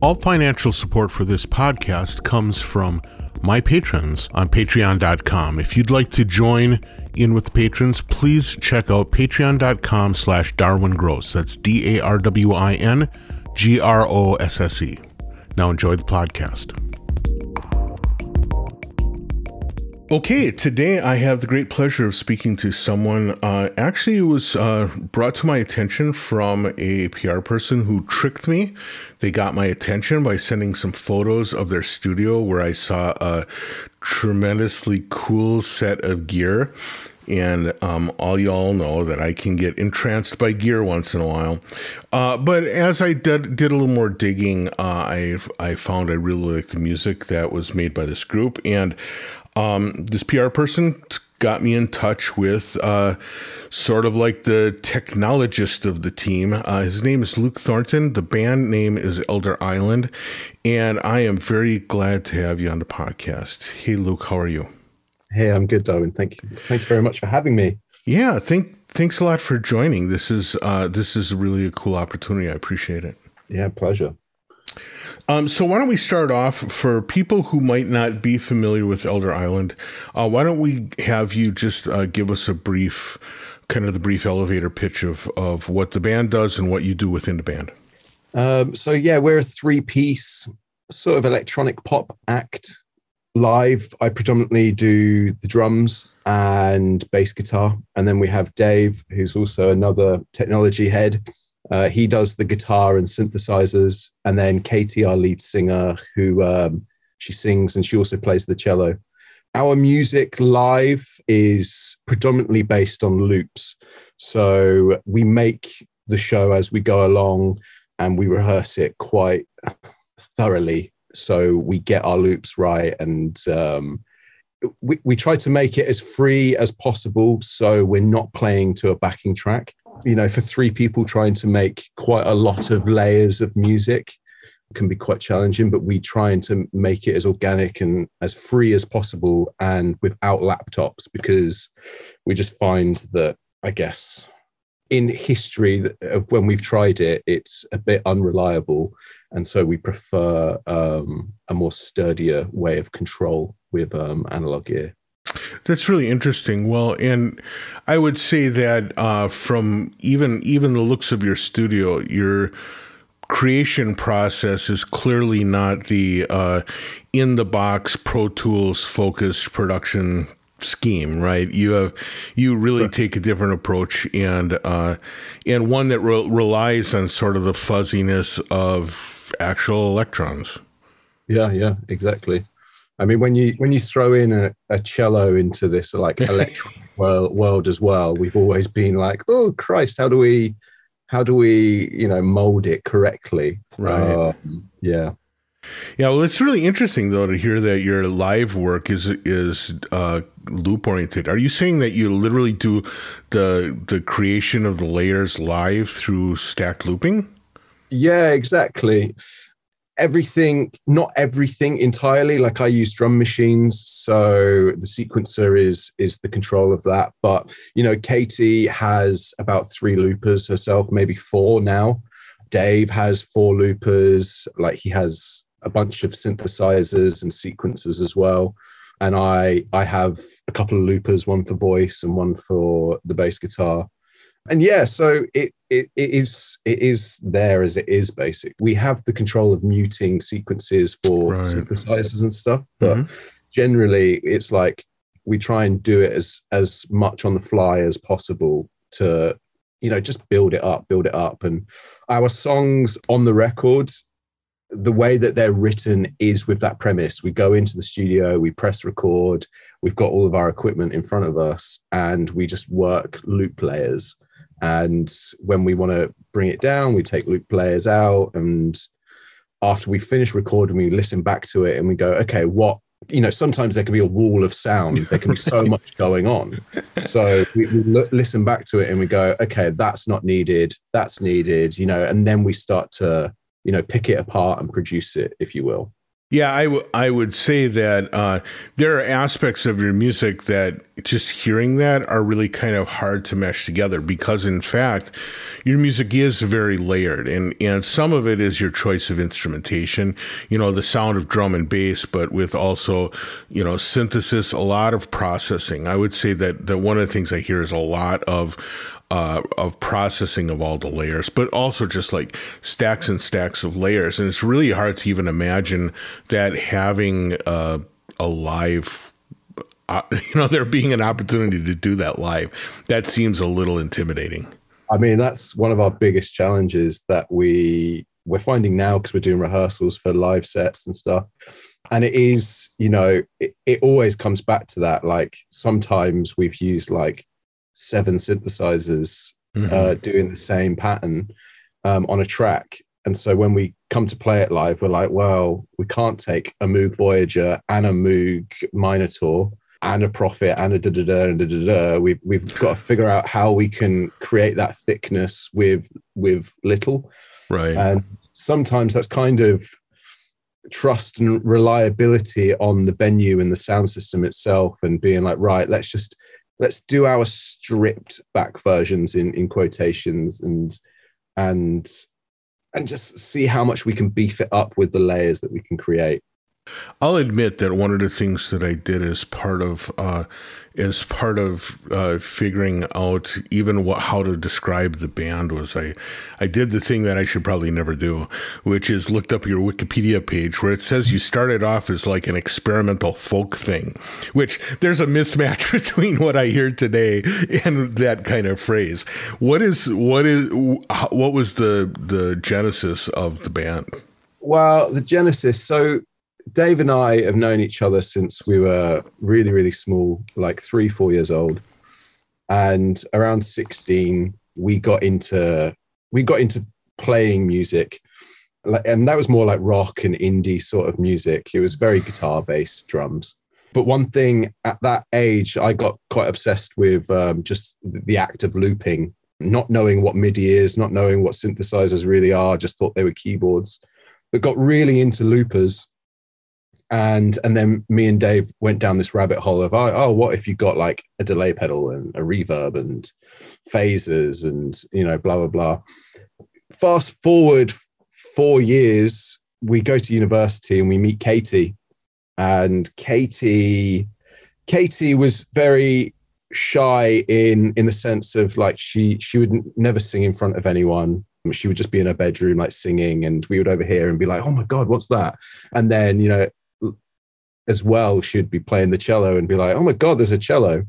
All financial support for this podcast comes from my patrons on patreon.com. If you'd like to join in with the patrons, please check out patreon.com/DarwinGrosse. That's DarwinGrosse. Now enjoy the podcast. Okay, today I have the great pleasure of speaking to someone. Actually, it was brought to my attention from a PR person who tricked me. They got my attention by sending some photos of their studio where I saw a tremendously cool set of gear. And all y'all know that I can get entranced by gear once in a while. But as I did a little more digging, I found I really liked the music that was made by this group. And this PR person got me in touch with sort of like the technologist of the team. His name is Luke Thornton. The band name is Elder Island. And I am very glad to have you on the podcast. Hey, Luke, how are you? Hey, I'm good, Darwin. Thank you. Thank you very much for having me. Yeah, thanks a lot for joining. This is really a cool opportunity. I appreciate it. Yeah, pleasure. So why don't we start off, for people who might not be familiar with Elder Island, why don't we have you just give us a brief elevator pitch of what the band does and what you do within the band. So yeah, we're a three-piece sort of electronic pop act. Live, I predominantly do the drums and bass guitar. And then we have Dave, who's also another technology head. He does the guitar and synthesizers. And then Katie, our lead singer, who she sings and she also plays the cello. Our music live is predominantly based on loops. So we make the show as we go along and we rehearse it quite thoroughly. So we get our loops right, and we try to make it as free as possible. So we're not playing to a backing track. You know, for three people trying to make quite a lot of layers of music can be quite challenging, but we try to make it as organic and as free as possible and without laptops, because we just find that, I guess, in history of when we've tried it, it's a bit unreliable. And so we prefer a more sturdier way of control with analog gear. That's really interesting. Well, and I would say that from even the looks of your studio, your creation process is clearly not the in-the-box Pro Tools focused production scheme, right? You really take a different approach, and one that relies on sort of the fuzziness of actual electrons. Yeah, exactly. I mean, when you throw in a cello into this like electronic world as well, we've always been like, oh Christ, how do we mold it correctly? Right. Yeah. Well, it's really interesting though to hear that your live work is loop oriented. Are you saying that you literally do the creation of the layers live through stacked looping? Yeah, exactly. Not everything entirely. Like I use drum machines, so the sequencer is the control of that. But Katie has about 3 loopers herself, maybe 4 now. Dave has 4 loopers. Like he has a bunch of synthesizers and sequencers as well. And I have a couple of loopers, one for voice and one for the bass guitar. And yeah, so it is there as it is basic. We have the control of muting sequences for synthesizers and stuff, but generally it's like we try and do it as much on the fly as possible to, just build it up. And our songs on the records, the way that they're written is with that premise. We go into the studio, we press record, we've got all of our equipment in front of us, and we just work loop layers. And when we want to bring it down, we take loop layers out. And after we finish recording, we listen back to it and we go, okay, sometimes there can be a wall of sound. There can be so much going on. So we listen back to it and we go, okay, that's not needed. That's needed, and then we start to, pick it apart and produce it, if you will. Yeah, I would say that there are aspects of your music that just hearing that are really kind of hard to mesh together, because in fact, your music is very layered, and some of it is your choice of instrumentation, the sound of drum and bass, but with also, synthesis, a lot of processing. I would say that one of the things I hear is a lot of processing of all the layers, but also just like stacks and stacks of layers. And it's really hard to even imagine that having a live, there being an opportunity to do that live. That seems a little intimidating. I mean, that's one of our biggest challenges that we're finding now, because we're doing rehearsals for live sets and stuff. And it is, it always comes back to that. Like sometimes we've used like 7 synthesizers doing the same pattern on a track. And so when we come to play it live, we're like, well, we can't take a Moog Voyager and a Moog Minotaur and a Prophet and a da-da-da and da-da-da. We've got to figure out how we can create that thickness with little. Right. And sometimes that's kind of trust and reliability on the venue and the sound system itself, and being like, right, let's do our stripped back versions in quotations and just see how much we can beef it up with the layers that we can create. I'll admit that one of the things that I did as part of figuring out even how to describe the band was I did the thing that I should probably never do, which is looked up your Wikipedia page where it says you started off as like an experimental folk thing, which there's a mismatch between what I hear today and that kind of phrase. What was the genesis of the band? Well, the genesis, so Dave and I have known each other since we were really, really small, like 3-4 years old. And around 16, we got into playing music. And that was more like rock and indie sort of music. It was very guitar-based drums. But one thing at that age, I got quite obsessed with just the act of looping, not knowing what MIDI is, not knowing what synthesizers really are, just thought they were keyboards. But got really into loopers. And then me and Dave went down this rabbit hole of, what if you got like a delay pedal and a reverb and phasers and, blah, blah, blah. Fast forward 4 years, we go to university and we meet Katie. And Katie was very shy in the sense of like, she would never sing in front of anyone. She would just be in her bedroom, like singing, and we would overhear and be like, oh my God, what's that? And then, as well, she'd be playing the cello and be like, oh my God, there's a cello.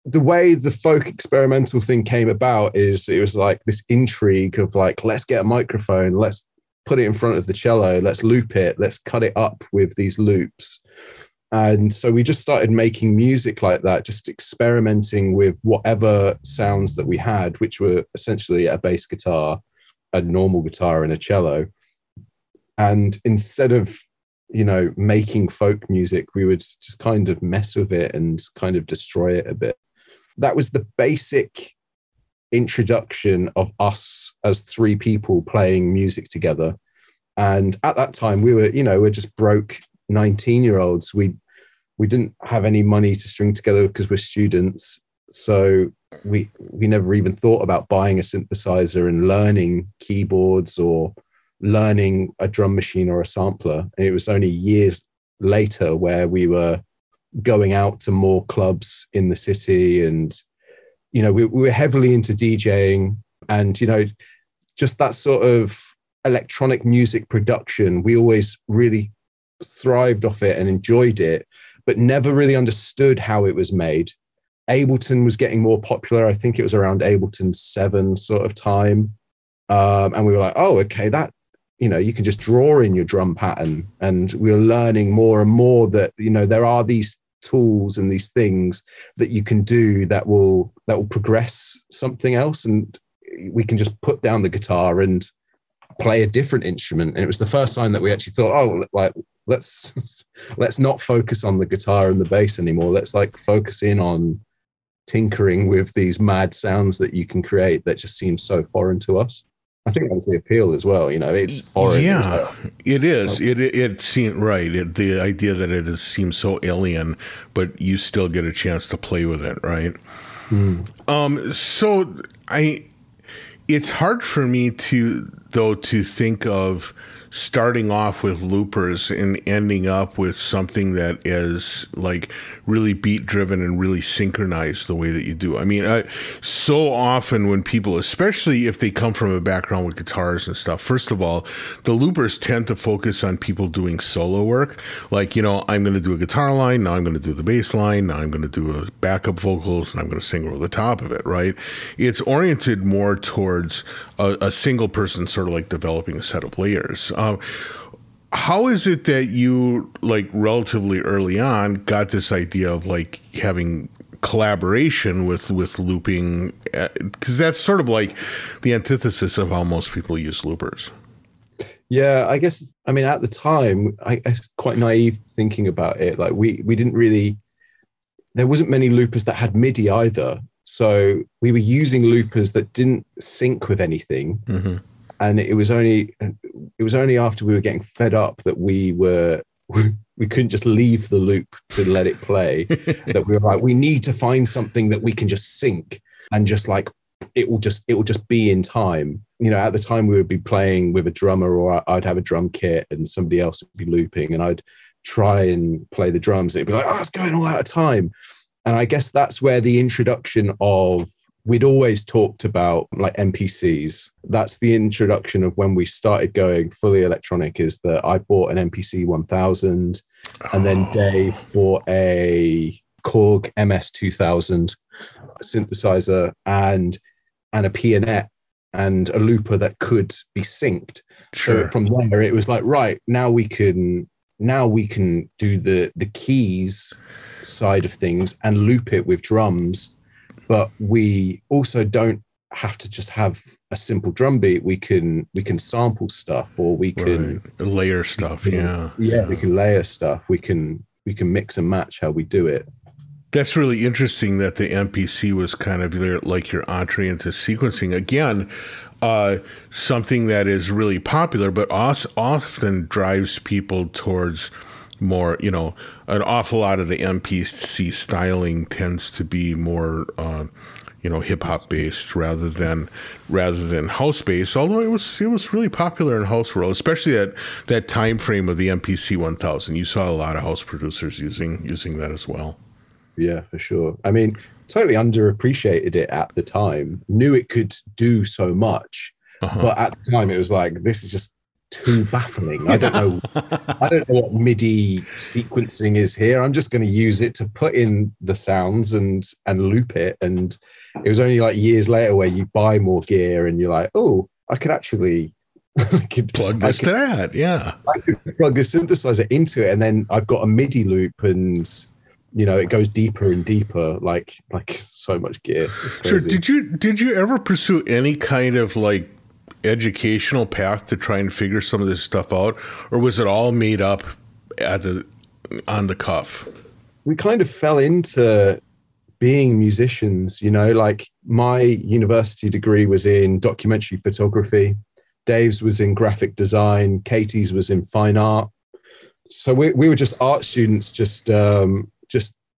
The way the folk experimental thing came about is it was like this intrigue of like, let's get a microphone, let's put it in front of the cello, let's loop it, let's cut it up with these loops. And so we just started making music like that, just experimenting with whatever sounds that we had, which were essentially a bass guitar, a normal guitar, and a cello. And instead of making folk music, we would just kind of mess with it and kind of destroy it a bit. That was the basic introduction of us as 3 people playing music together. And at that time, we were, we're just broke 19-year-olds. We didn't have any money to string together because we're students. So we never even thought about buying a synthesizer and learning keyboards or learning a drum machine or a sampler. And it was only years later where we were going out to more clubs in the city, and we were heavily into DJing, and just that sort of electronic music production. We always really thrived off it and enjoyed it, but never really understood how it was made. Ableton was getting more popular. I think it was around Ableton 7 sort of time, and we were like, oh, okay, that you can just draw in your drum pattern. And we're learning more and more that, there are these tools and these things that you can do that will progress something else. And we can just put down the guitar and play a different instrument. And it was the first time that we actually thought, let's not focus on the guitar and the bass anymore. Let's like focus in on tinkering with these mad sounds that you can create that just seem so foreign to us. I think that was the appeal as well. You know, it's foreign. Yeah, it is. It seemed right. The idea that seems so alien, but you still get a chance to play with it, right? So it's hard for me to think of starting off with loopers and ending up with something that is like really beat driven and really synchronized the way that you do. I mean, so often when people, especially if they come from a background with guitars and stuff, first of all, the loopers tend to focus on people doing solo work. Like, you know, I'm going to do a guitar line, now I'm going to do the bass line, now I'm going to do a backup vocals, and I'm going to sing over the top of it, right? It's oriented more towards a single person sort of like developing a set of layers. How is it that you, like, relatively early on got this idea of like having collaboration with looping? Because that's sort of like the antithesis of how most people use loopers. Yeah, I guess, I mean, at the time, I guess quite naive thinking about it. Like we didn't really, there wasn't many loopers that had MIDI either. So we were using loopers that didn't sync with anything. Mm-hmm. And it was only after we were getting fed up that we couldn't just leave the loop to let it play that we were like, we need to find something that we can just sync and just like, it will just be in time. You know, at the time we would be playing with a drummer, or I'd have a drum kit and somebody else would be looping, and I'd try and play the drums. And it'd be like, oh, it's going all out of time. And I guess that's where the introduction of, we'd always talked about like MPCs. That's the introduction of when we started going fully electronic, is that I bought an MPC 1000 and then Dave bought a Korg MS 2000 synthesizer and a pianette and a looper that could be synced. Sure. So from there, it was like, right, now we can do the keys side of things and loop it with drums, but we also don't have to just have a simple drum beat. We can sample stuff, or we can layer stuff. Yeah, we can layer stuff. We can mix and match how we do it. That's really interesting that the MPC was kind of like your entree into sequencing. Again, something that is really popular, but often drives people towards more, you know, an awful lot of the MPC styling tends to be more, you know, hip hop based rather than house based. Although it was really popular in house world, especially at that time frame of the MPC 1000. You saw a lot of house producers using that as well. Yeah, for sure. I mean, totally underappreciated it at the time. Knew it could do so much, but at the time it was like, this is just too baffling. I don't know what MIDI sequencing is here. I'm just going to use it to put in the sounds and loop it. And it was only like years later where you buy more gear and you're like, oh, I could actually plug this to that. Yeah, I could plug a synthesizer into it, and then I've got a MIDI loop, and you know, it goes deeper and deeper, like so much gear. Sure. Did you ever pursue any kind of like educational path to try and figure some of this stuff out, or was it all made up on the cuff? We kind of fell into being musicians, you know, like my university degree was in documentary photography. Dave's was in graphic design. Katie's was in fine art. So we were just art students, just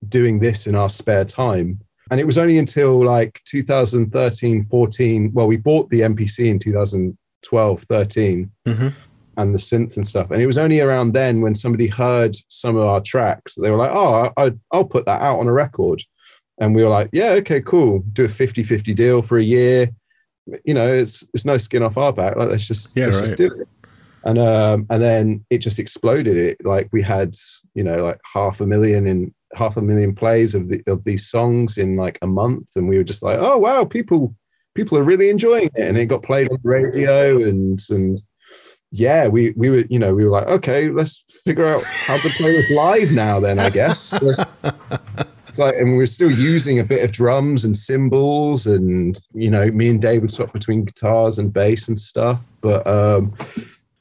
doing this in our spare time. And it was only until like 2013, 14, well, we bought the MPC in 2012, 13, and the synths and stuff. And it was only around then when somebody heard some of our tracks, they were like, oh, I'll put that out on a record. And we were like, yeah, okay, cool. Do a 50-50 deal for a year. You know, it's no skin off our back. Like, let's just do it. And then it just exploded. It, like, we had, you know, like 500,000 plays of these songs in like a month, and we were just like, oh wow, people are really enjoying it, and it got played on the radio, and yeah, we were like, okay, let's figure out how to play this live now. Then I guess it's like, and we were still using a bit of drums and cymbals, and you know, me and Dave would swap between guitars and bass and stuff, but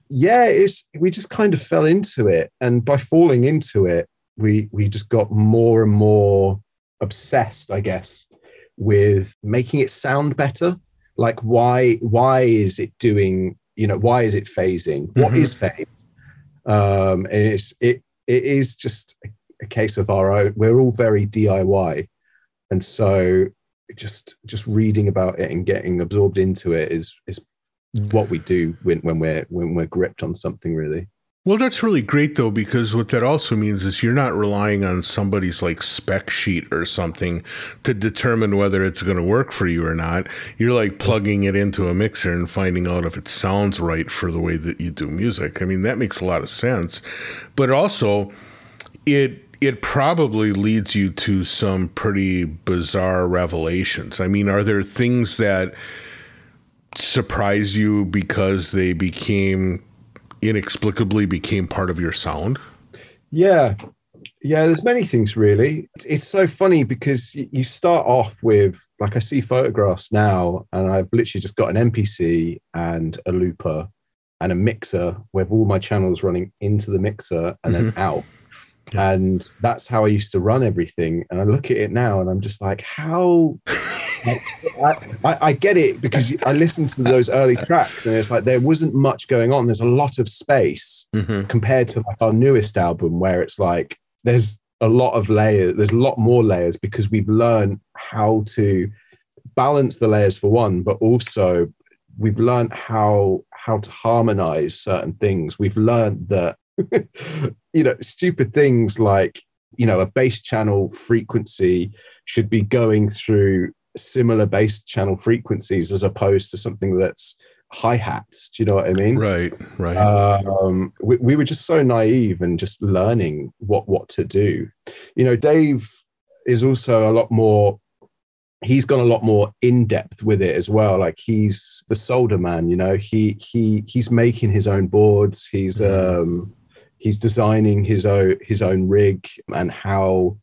yeah, we just kind of fell into it, and by falling into it, we just got more and more obsessed, I guess, with making it sound better. Like, why is it doing, why is it phasing? What is phase? And it is just a case of our own. We're all very DIY. And so just reading about it and getting absorbed into it is what we do when we're gripped on something, really. Well, that's really great, though, because what that also means is you're not relying on somebody's like spec sheet or something to determine whether it's going to work for you or not. You're like plugging it into a mixer and finding out if it sounds right for the way that you do music. I mean, that makes a lot of sense. But also, it probably leads you to some pretty bizarre revelations. I mean, are there things that surprise you because they inexplicably became part of your sound? Yeah, there's many things, really. It's so funny because you start off with, like, I see photographs now and I've literally just got an MPC and a looper and a mixer with all my channels running into the mixer and then out. Yeah. And that's how I used to run everything. And I look at it now and I'm just like, how? I get it, because I listened to those early tracks and it's like there wasn't much going on. There's a lot of space compared to like our newest album, where it's like there's a lot of layers. There's a lot more layers because we've learned how to balance the layers, for one, but also we've learned how to harmonize certain things. We've learned that stupid things like, a bass channel frequency should be going through similar bass channel frequencies as opposed to something that's hi-hats. Do you know what I mean? Right. We were just so naive and just learning what to do. Dave is also he's gone a lot more in depth with it as well. Like, he's the solder man, he's making his own boards. He's designing his own rig and how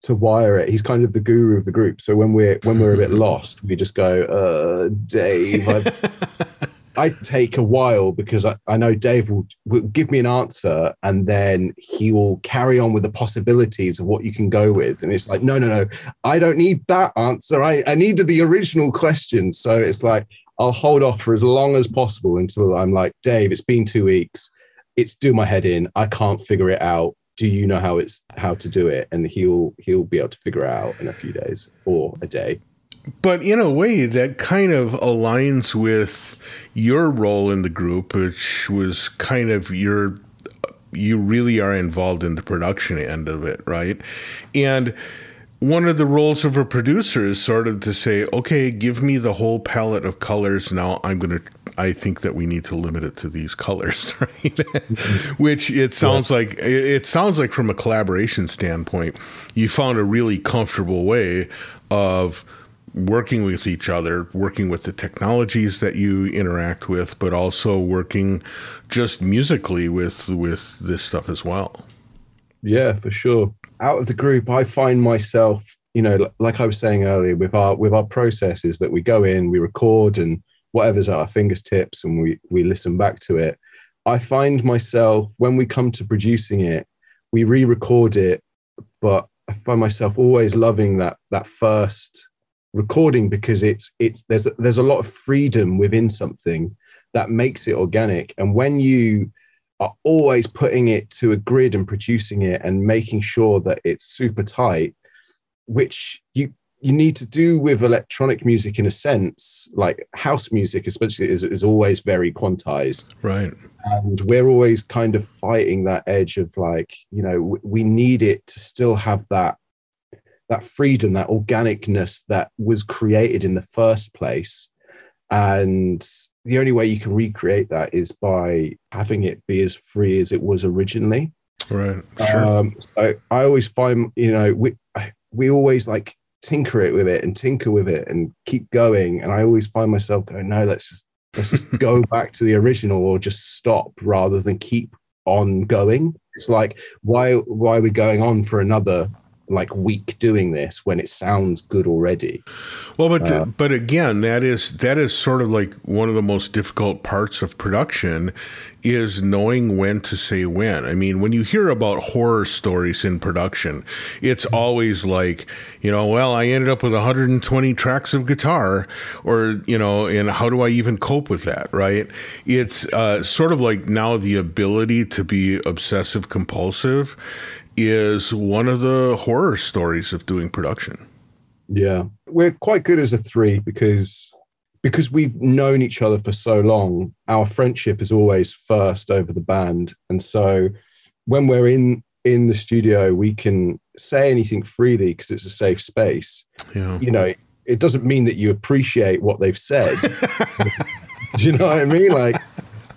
to wire it. He's kind of the guru of the group. So when we're a bit lost, we just go, Dave, I take a while, because I know Dave will give me an answer and then he will carry on with the possibilities of what you can go with. And it's like, no, I don't need that answer. I needed the original question. So it's like, I'll hold off for as long as possible until I'm like, Dave, it's been 2 weeks. It's doing my head in. I can't figure it out. Do you know how to do it? And he'll be able to figure it out in a few days or a day. But in a way, that kind of aligns with your role in the group, which was kind of you really are involved in the production end of it, right? And one of the roles of a producer is sort of to say, okay, give me the whole palette of colors. Now I think that we need to limit it to these colors, right? Which it sounds like from a collaboration standpoint, you found a really comfortable way of working with each other, working with the technologies that you interact with, but also working just musically with this stuff as well. Yeah, for sure. Out of the group, I find myself, like I was saying earlier, with our processes that we go in, we record, and whatever's at our fingertips, and we listen back to it. I find myself, when we come to producing it, we re-record it, but I find myself always loving that first recording, because there's a lot of freedom within something that makes it organic. And when you are always putting it to a grid and producing it and making sure that it's super tight, which you need to do with electronic music in a sense, like house music especially is always very quantized. Right. And we're always kind of fighting that edge of like, we need it to still have that freedom, that organicness that was created in the first place. And the only way you can recreate that is by having it be as free as it was originally. Right. Sure. So I always find, we always like tinker with it and keep going. And I always find myself going, no, let's just go back to the original, or just stop rather than keep on going. It's like, why are we going on for another like week doing this when it sounds good already. Well, but again, that is sort of like one of the most difficult parts of production, is knowing when to say when. I mean, when you hear about horror stories in production, it's always like, well, I ended up with 120 tracks of guitar, or, and how do I even cope with that, right? It's sort of like now the ability to be obsessive compulsive is one of the horror stories of doing production. Yeah, we're quite good as a three because we've known each other for so long. Our friendship is always first over the band, and so when we're in the studio, we can say anything freely because it's a safe space. Yeah. It doesn't mean that you appreciate what they've said. You know what I mean? Like,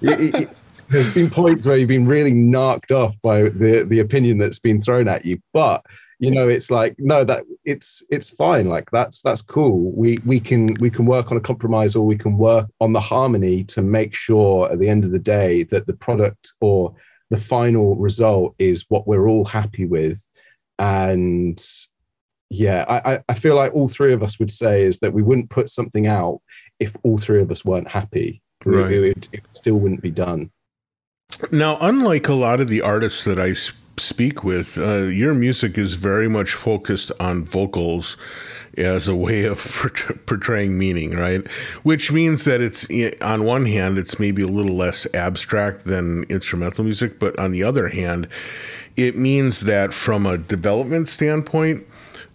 there's been points where you've been really knocked off by the opinion that's been thrown at you, but it's like, no, that it's fine. Like that's cool. We can work on a compromise, or we can work on the harmony to make sure at the end of the day that the product or the final result is what we're all happy with. And yeah, I feel like all three of us would say is that we wouldn't put something out if all three of us weren't happy. Right. It still wouldn't be done. Now, unlike a lot of the artists that I speak with, your music is very much focused on vocals as a way of portraying meaning, right? Which means that it's, on one hand, it's maybe a little less abstract than instrumental music, but on the other hand, it means that from a development standpoint,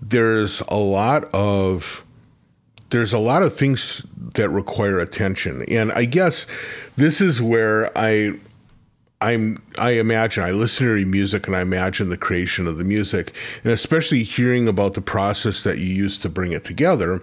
there's a lot of things that require attention. And I guess this is where I imagine, I listen to your music and I imagine the creation of the music, and especially hearing about the process that you use to bring it together.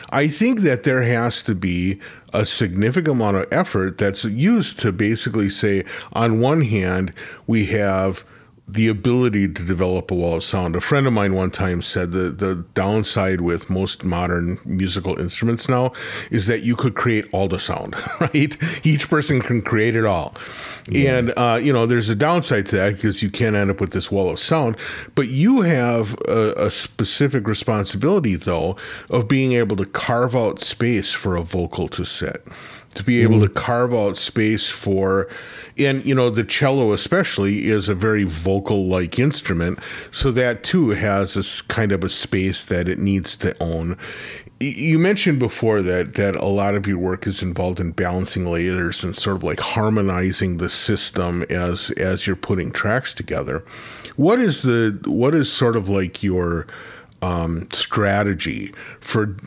I think that there has to be a significant amount of effort that's used to basically say, on one hand, we have the ability to develop a wall of sound. A friend of mine one time said the downside with most modern musical instruments now is that you could create all the sound, right? Each person can create it all. Yeah. And, there's a downside to that because you can end up with this wall of sound. But you have a specific responsibility, though, of being able to carve out space for a vocal to sit, to be able to carve out space for... And, the cello especially is a very vocal-like instrument, so that too has this kind of a space that it needs to own. You mentioned before that a lot of your work is involved in balancing layers and sort of like harmonizing the system as you're putting tracks together. What is sort of like your strategy for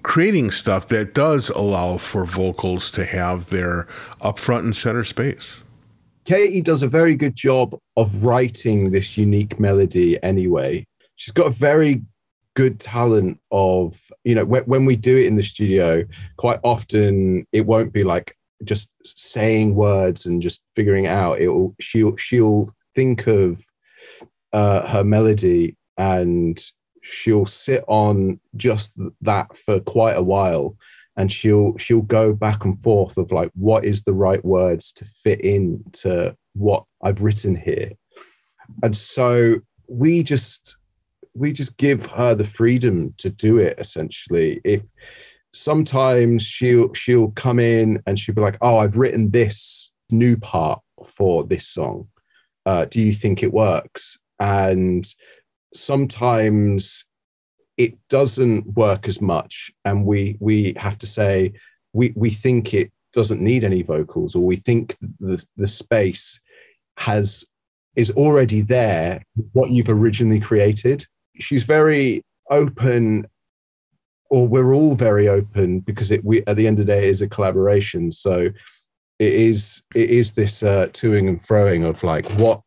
creating stuff that does allow for vocals to have their up front and center space? Katie does a very good job of writing this unique melody anyway. She's got a very good talent of, when we do it in the studio, quite often it won't be like just saying words and just figuring it out. She'll think of her melody and she'll sit on just that for quite a while. And she'll go back and forth of like, what is the right words to fit into what I've written here? And so we just give her the freedom to do it, essentially. If sometimes she'll come in and she'll be like, oh, I've written this new part for this song. Do you think it works? And sometimes it doesn't work as much, and we have to say we think it doesn't need any vocals, or we think the space is already there, what you've originally created. She's very open, or we're all very open, because at the end of the day, it is a collaboration. So it is this toing and froing of like what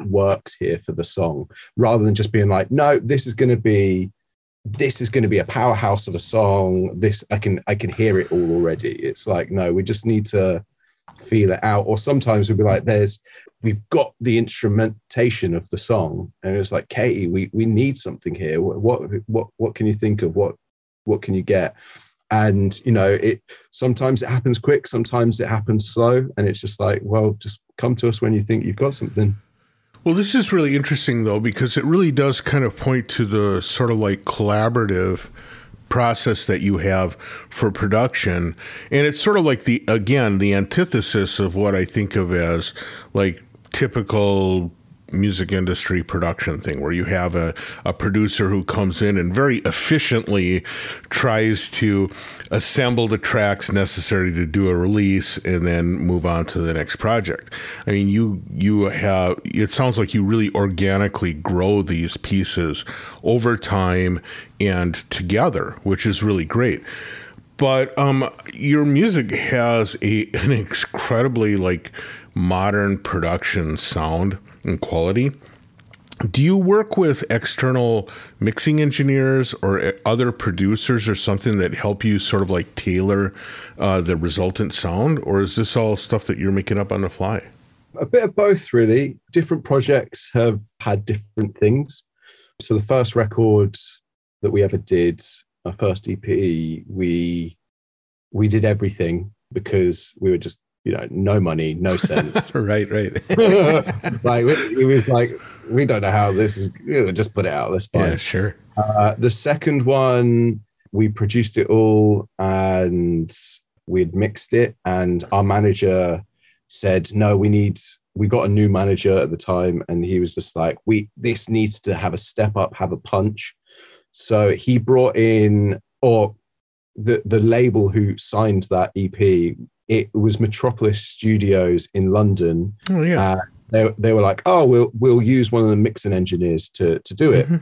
works here for the song, rather than just being like, no, this is going to be a powerhouse of a song. This I can hear it all already. It's like, no, we just need to feel it out. Or sometimes we'll be like, we've got the instrumentation of the song, and it's like, Katie, we need something here. What can you think of? What can you get? And sometimes it happens quick, sometimes it happens slow, and it's just like, well, just come to us when you think you've got something. Well, this is really interesting, though, because it really does kind of point to the sort of like collaborative process that you have for production. And it's sort of like the antithesis of what I think of as like typical music industry production thing, where you have a producer who comes in and very efficiently tries to assemble the tracks necessary to do a release and then move on to the next project. I mean, it sounds like you really organically grow these pieces over time and together, which is really great. But your music has an incredibly like modern production sound and quality. Do you work with external mixing engineers or other producers or something that help you sort of like tailor the resultant sound? Or is this all stuff that you're making up on the fly? A bit of both, really. Different projects have had different things. So the first record that we ever did, our first EP, we did everything because we were just, no money, no sense. Right. Like it was like, we don't know how this is. Just put it out. That's fine. Yeah, sure. The second one, we produced it all and we'd mixed it. And our manager said, "No, we got a new manager at the time, and he was just like, this needs to have a step up, have a punch." So he brought in, or the label who signed that EP. It was Metropolis Studios in London. Oh yeah. They were like, "Oh, we'll use one of the mixing engineers to do it." Mm-hmm.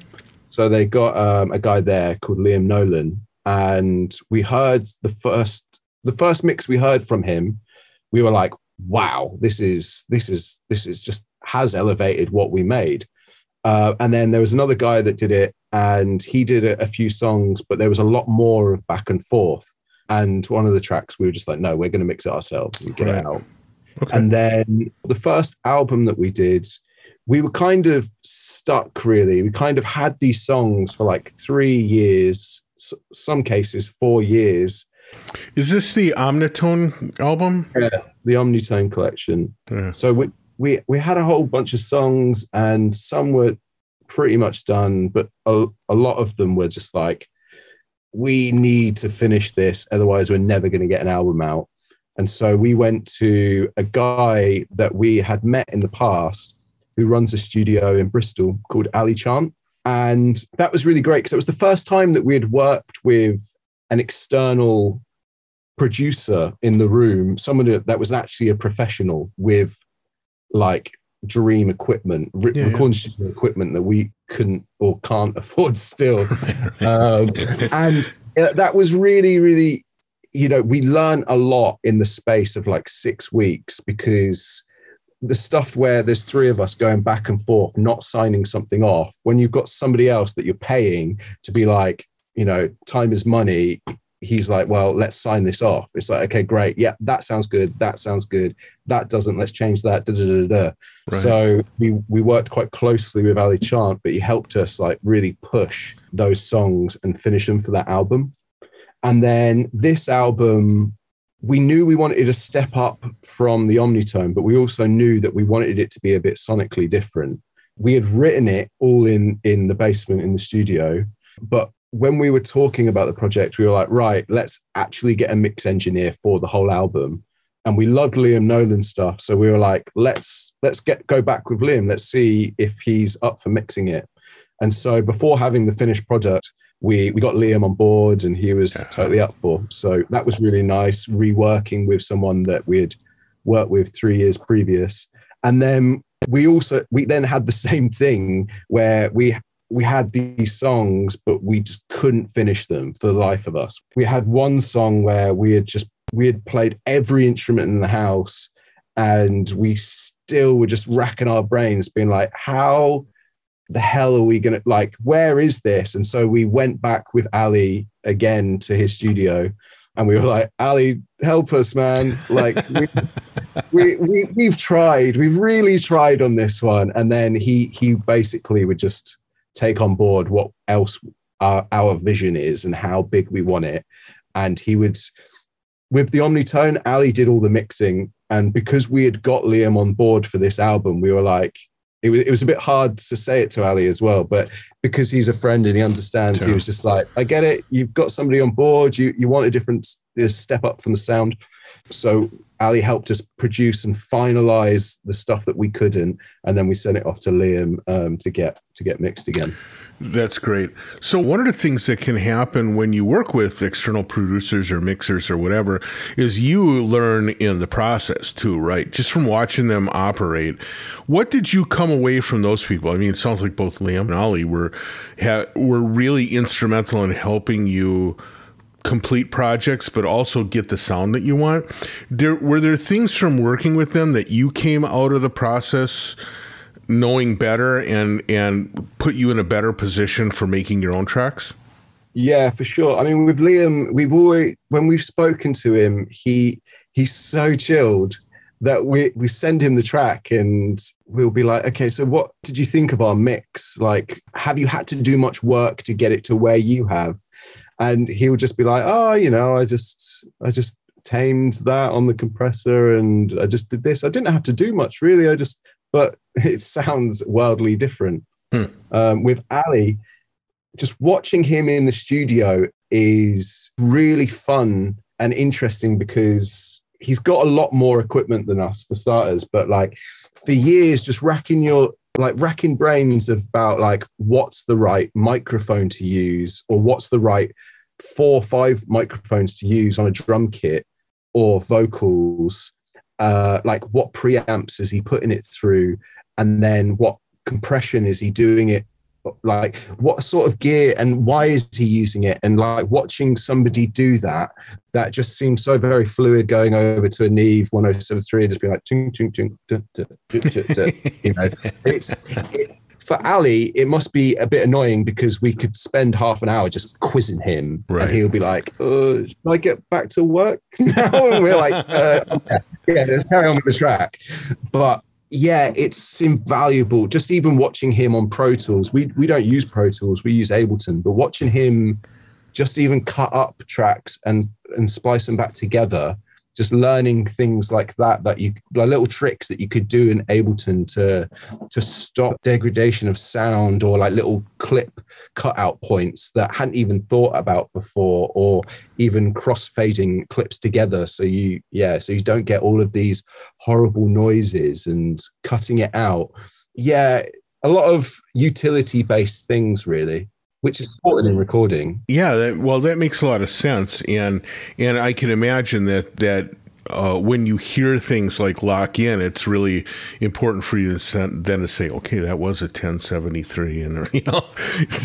So they got a guy there called Liam Nolan, and we heard the first mix we heard from him. We were like, "Wow, this is just has elevated what we made." And then there was another guy that did it, and he did a few songs, but there was a lot more of back and forth. And one of the tracks, we were just like, "No, we're going to mix it ourselves and get it out." Okay. And then the first album that we did, we were kind of stuck, really. We kind of had these songs for like 3 years, some cases 4 years. Is this the Omnitone album? Yeah, the Omnitone collection. Yeah. So we had a whole bunch of songs, and some were pretty much done, but a lot of them were just like, we need to finish this, otherwise we're never going to get an album out. And so we went to a guy that we had met in the past who runs a studio in Bristol called Ali Chant. And that was really great because it was the first time that we had worked with an external producer in the room, someone that was actually a professional with like dream equipment, recording studio equipment that we couldn't or can't afford still. And that was really, really, we learned a lot in the space of like 6 weeks, because the stuff where there's 3 of us going back and forth, not signing something off, when you've got somebody else that you're paying to be like, time is money. He's like, "Well, let's sign this off." It's like, "Okay, great. Yeah, that sounds good. That sounds good. That doesn't. Let's change that." Da, da, da, da. Right. So we worked quite closely with Ali Chant, but he helped us like really push those songs and finish them for that album. And then this album, we knew we wanted to step up from the Omnitone, but we also knew that we wanted it to be a bit sonically different. We had written it all in the basement in the studio, but when we were talking about the project, we were like, right, let's actually get a mix engineer for the whole album. And we loved Liam Nolan's stuff. So we were like, let's go back with Liam. Let's see if he's up for mixing it. And so before having the finished product, we got Liam on board, and he was totally up for. So that was really nice, reworking with someone that we had worked with 3 years previous. And then we then had the same thing where we had these songs, but we just couldn't finish them for the life of us. We had one song where we had played every instrument in the house, and we still were just racking our brains being like, how the hell are we going to, like, where is this? And so we went back with Ali again to his studio, and we were like, "Ali, help us, man. Like, we've tried, we've really tried on this one." And then he basically would just take on board what else our vision is and how big we want it. And he would, with the Omnitone, Ali did all the mixing. And because we had got Liam on board for this album, we were like, it was a bit hard to say it to Ali as well, but because he's a friend and he understands, he was just like, I get it. You've got somebody on board. You want a different step up from the sound. So Ali helped us produce and finalize the stuff that we couldn't. And then we sent it off to Liam to get mixed again. That's great. So one of the things that can happen when you work with external producers or mixers or whatever is you learn in the process too, right? Just from watching them operate. What did you come away from those people? I mean, it sounds like both Liam and Ollie were really instrumental in helping you complete projects, but also get the sound that you want. Were there things from working with them that you came out of the process knowing better and put you in a better position for making your own tracks? Yeah, for sure. I mean, with Liam, when we've spoken to him, he's so chilled that we send him the track and we'll be like, okay, so what did you think of our mix? Like, have you had to do much work to get it to where you have? And he'll just be like, oh, I just tamed that on the compressor and I just did this. I didn't have to do much really. But it sounds wildly different. With Ali, just watching him in the studio is really fun and interesting because he's got a lot more equipment than us for starters. But like for years, just racking brains about like what's the right microphone to use or what's the right 4 or 5 microphones to use on a drum kit or vocals. Like what preamps is he putting it through, and then what compression is he doing it, like what sort of gear and why is he using it, and like watching somebody do that just seems so very fluid, going over to a Neve 1073 and just be like ching ching ching dun, dun, dun, dun, dun. For Ali, it must be a bit annoying because we could spend half an hour just quizzing him, right. And he'll be like, should I get back to work now? And we're like, okay. Yeah, let's carry on with the track. But yeah, it's invaluable. Just even watching him on Pro Tools, we don't use Pro Tools, we use Ableton, but watching him just even cut up tracks and splice them back together, just learning things like that you like little tricks that you could do in Ableton to stop degradation of sound, or like little clip cutout points that hadn't even thought about before, or even cross-fading clips together so you don't get all of these horrible noises and cutting it out. Yeah, a lot of utility-based things really, which is important in recording. Yeah, that makes a lot of sense, and I can imagine that when you hear things like lock in, it's really important for you to say, okay, that was a 1073, and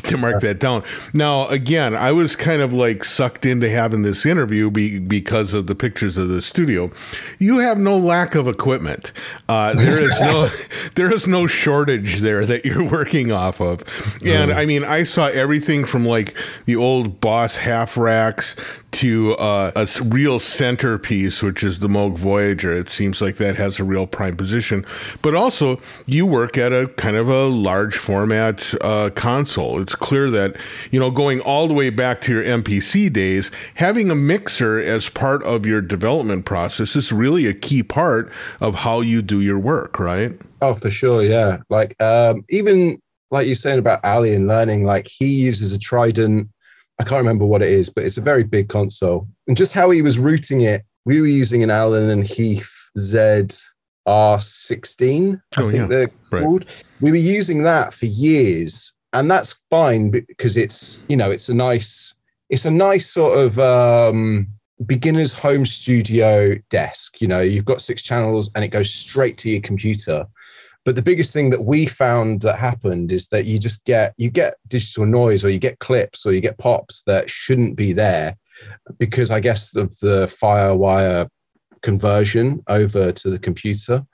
to mark that down. Now, again, I was kind of like sucked into having this interview because of the pictures of the studio. You have no lack of equipment. There is no shortage there that you're working off of. And I mean, I saw everything from like the old Boss half racks to a real centerpiece, which is the Moog Voyager. It seems like that has a real prime position. But also, you work at a kind of a large format console. It's clear that, going all the way back to your MPC days, having a mixer as part of your development process is really a key part of how you do your work, right? Oh, for sure, yeah. Like, even like you're saying about Ali and learning, like he uses a Trident. I can't remember what it is, but it's a very big console. And just how he was routing it, we were using an Allen and Heath ZR16, I think they're called. Right. We were using that for years, and that's fine because it's a nice sort of beginner's home studio desk. You've got 6 channels and it goes straight to your computer. But the biggest thing that we found that happened is that you get digital noise, or you get clips, or you get pops that shouldn't be there because I guess of the FireWire conversion over to the computer.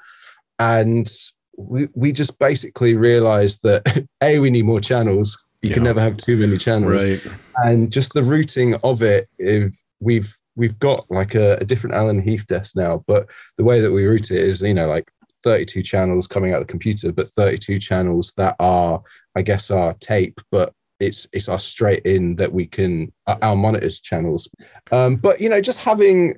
And we just basically realized that we need more channels. You can never have too many channels. Right. And just the routing of it, we've got like a different Allen Heath desk now, but the way that we route it is, like 32 channels coming out of the computer, but 32 channels that are, I guess, our tape, but it's our straight in that we can, our monitors channels. But, just having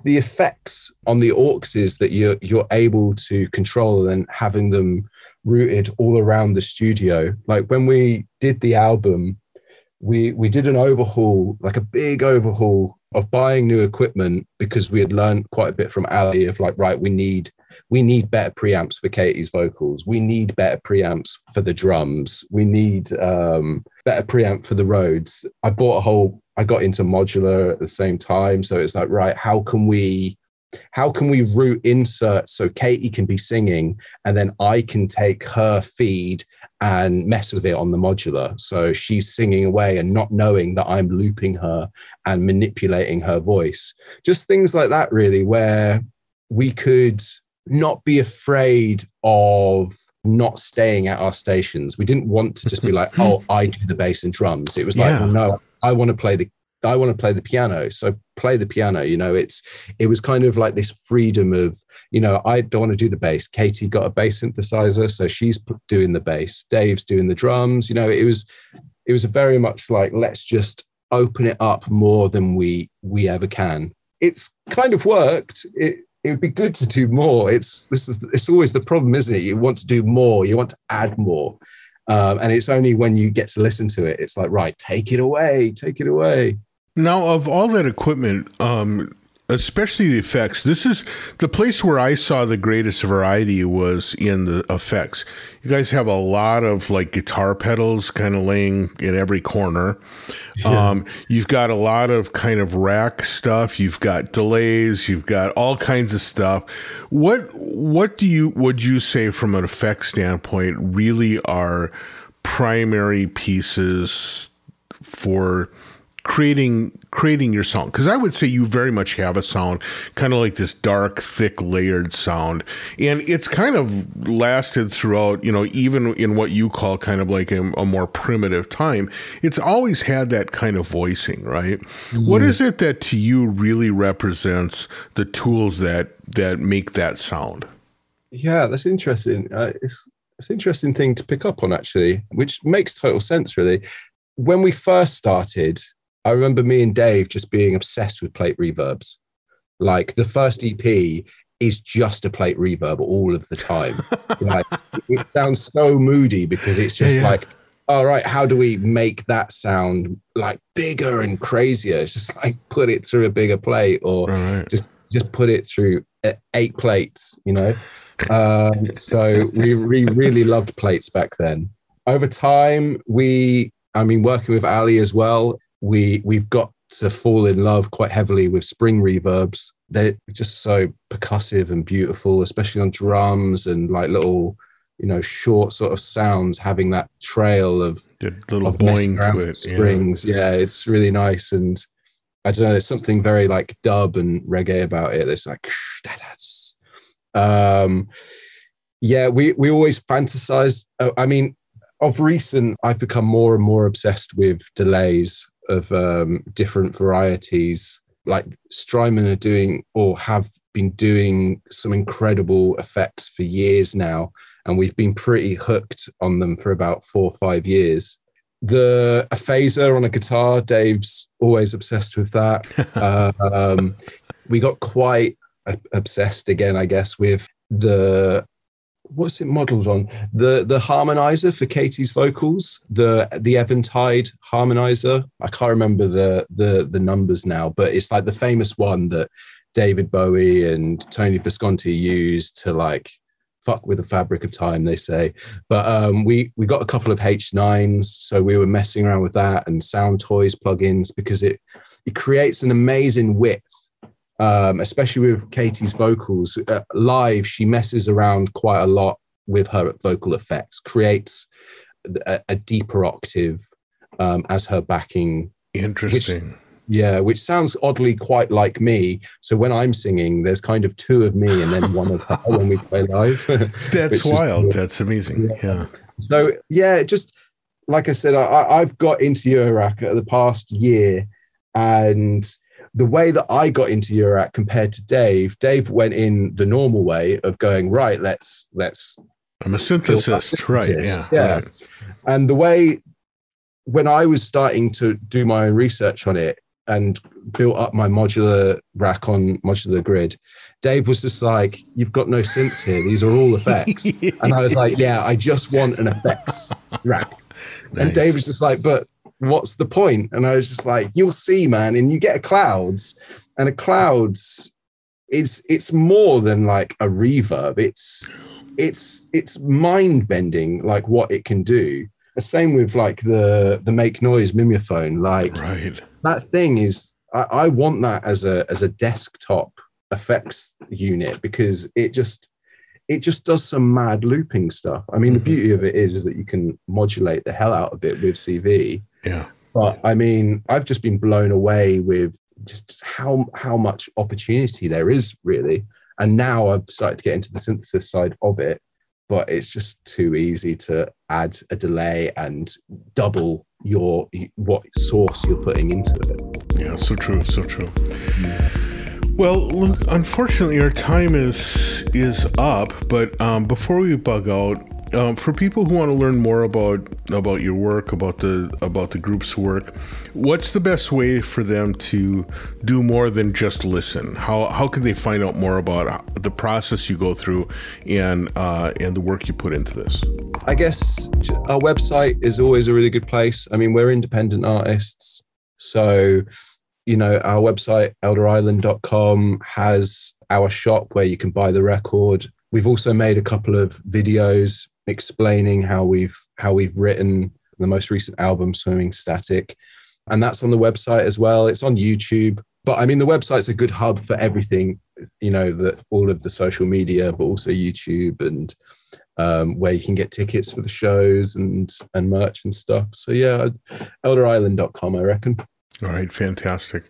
the effects on the auxes that you're able to control and having them rooted all around the studio. Like when we did the album, we did an overhaul, like a big overhaul of buying new equipment, because we had learned quite a bit from Ali of like, right, we need better preamps for Katie's vocals. We need better preamps for the drums. We need better preamp for the Rhodes. I got into modular at the same time. So it's like, right, how can we route inserts so Katie can be singing and then I can take her feed and mess with it on the modular. So she's singing away and not knowing that I'm looping her and manipulating her voice. Just things like that, really, where we could not be afraid of not staying at our stations. We didn't want to just be like, oh, I do the bass and drums. It was like, well, no, I want to play the piano. So play the piano. You know, it was kind of like this freedom of, you know, I don't want to do the bass. Katie got a bass synthesizer, so she's doing the bass. Dave's doing the drums. You know, it was very much like, let's just open it up more than we ever can. It's kind of worked. It would be good to do more. It's always the problem, isn't it? You want to do more. You want to add more. And it's only when you get to listen to it, it's like, right, take it away. Now, of all that equipment, especially the effects, this is the place where I saw the greatest variety was in the effects. You guys have a lot of like guitar pedals kind of laying in every corner. Yeah. You've got a lot of kind of rack stuff. You've got delays. You've got all kinds of stuff. What would you say from an effect standpoint really are primary pieces for creating your sound? Because I would say you very much have a sound, kind of like this dark, thick, layered sound, and it's kind of lasted throughout, you know, even in what you call kind of like a more primitive time. It's always had that kind of voicing, right? Mm-hmm. What is it that to you really represents the tools that make that sound? Yeah, that's interesting. It's an interesting thing to pick up on, actually, which makes total sense, really. When we first started, I remember me and Dave just being obsessed with plate reverbs. Like the first EP is just a plate reverb all of the time. Like it sounds so moody because it's just like, all right, how do we make that sound like bigger and crazier? It's just like put it through a bigger plate, or just put it through 8 plates, you know? So we really loved plates back then. Over time, working with Ali as well, we've got to fall in love quite heavily with spring reverbs. They're just so percussive and beautiful, especially on drums, and like little, you know, short sort of sounds having that trail of little boing to it. Springs. Yeah, it's really nice. And I don't know, there's something very like dub and reggae about it. It's like, we always fantasized. Of recent, I've become more and more obsessed with delays of different varieties. Like Strymon are doing, or have been doing, some incredible effects for years now, and we've been pretty hooked on them for about 4 or 5 years. A phaser on a guitar, Dave's always obsessed with that. We got quite obsessed again, I guess, with what's it modeled on? The harmonizer for Katie's vocals, the Eventide harmonizer. I can't remember the numbers now, but it's like the famous one that David Bowie and Tony Visconti used to like fuck with the fabric of time, they say. But we got a couple of H9s, so we were messing around with that, and Sound Toys plugins, because it creates an amazing width. Especially with Katie's vocals. Live, she messes around quite a lot with her vocal effects, creates a deeper octave as her backing. Interesting. Which sounds oddly quite like me. So when I'm singing, there's kind of 2 of me and then 1 of her when we play live. That's wild. That's amazing. Yeah. So, just like I said, I've got into Eurorack the past year, and the way that I got into Eurorack compared to Dave went in the normal way of going, right, let's I'm a synthesist, right? Yeah. Right. And the way, when I was starting to do my own research on it, and built up my modular rack on Modular Grid, Dave was just like, "You've got no synths here. These are all effects." And I was like, "Yeah, I just want an effects rack." Nice. And Dave was just like, "But what's the point?" And I was just like, "You'll see, man." And you get a clouds, and a clouds it's more than like a reverb. It's mind bending, like what it can do. The same with like the Make Noise Mimeophone. Like that thing is, I want that as a desktop effects unit, because it just does some mad looping stuff. I mean, the beauty of it is that you can modulate the hell out of it with CV. Yeah. But I mean, I've just been blown away with just how much opportunity there is, really. And now I've started to get into the synthesis side of it, but it's just too easy to add a delay and double what source you're putting into it. Yeah, so true, so true. Well, look, unfortunately, our time is up. But before we bug out, for people who want to learn more about your work, about the group's work, what's the best way for them to do more than just listen? How can they find out more about the process you go through and the work you put into this? I guess our website is always a really good place. I mean, we're independent artists, so our website, elderisland.com, has our shop where you can buy the record. We've also made a couple of videos explaining how we've written the most recent album, Swimming Static, and that's on the website as well. It's on YouTube, but I mean, the website's a good hub for everything, that all of the social media, but also YouTube, and where you can get tickets for the shows and merch and stuff. So yeah, elderisland.com, I reckon. All right, fantastic.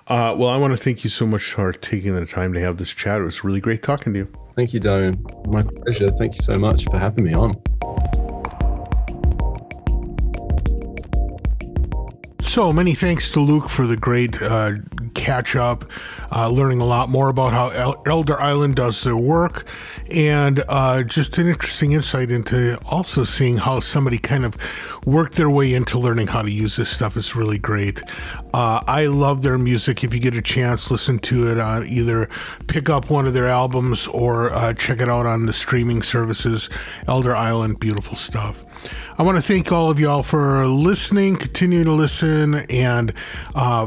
Well, I want to thank you so much for taking the time to have this chat. It was really great talking to you. Thank you, Darian. My pleasure. Thank you so much for having me on. So many thanks to Luke for the great catch up, learning a lot more about how Elder Island does their work, and just an interesting insight into also seeing how somebody kind of worked their way into learning how to use this stuff. Is really great. I love their music. If you get a chance, listen to it on either pick up one of their albums or check it out on the streaming services. Elder Island, beautiful stuff. I want to thank all of y'all for listening, continuing to listen, and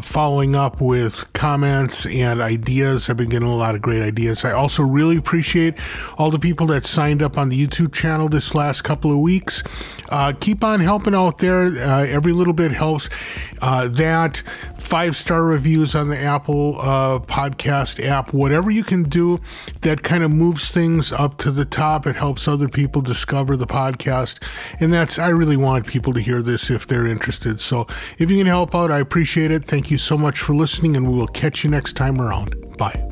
following up with comments and ideas. I've been getting a lot of great ideas. I also really appreciate all the people that signed up on the YouTube channel this last couple of weeks. Keep on helping out there. Every little bit helps. That 5-star reviews on the Apple podcast app, whatever you can do that kind of moves things up to the top. It helps other people discover the podcast. And I really want people to hear this if they're interested. So if you can help out, I appreciate it. Thank you so much for listening, and we will catch you next time around. Bye.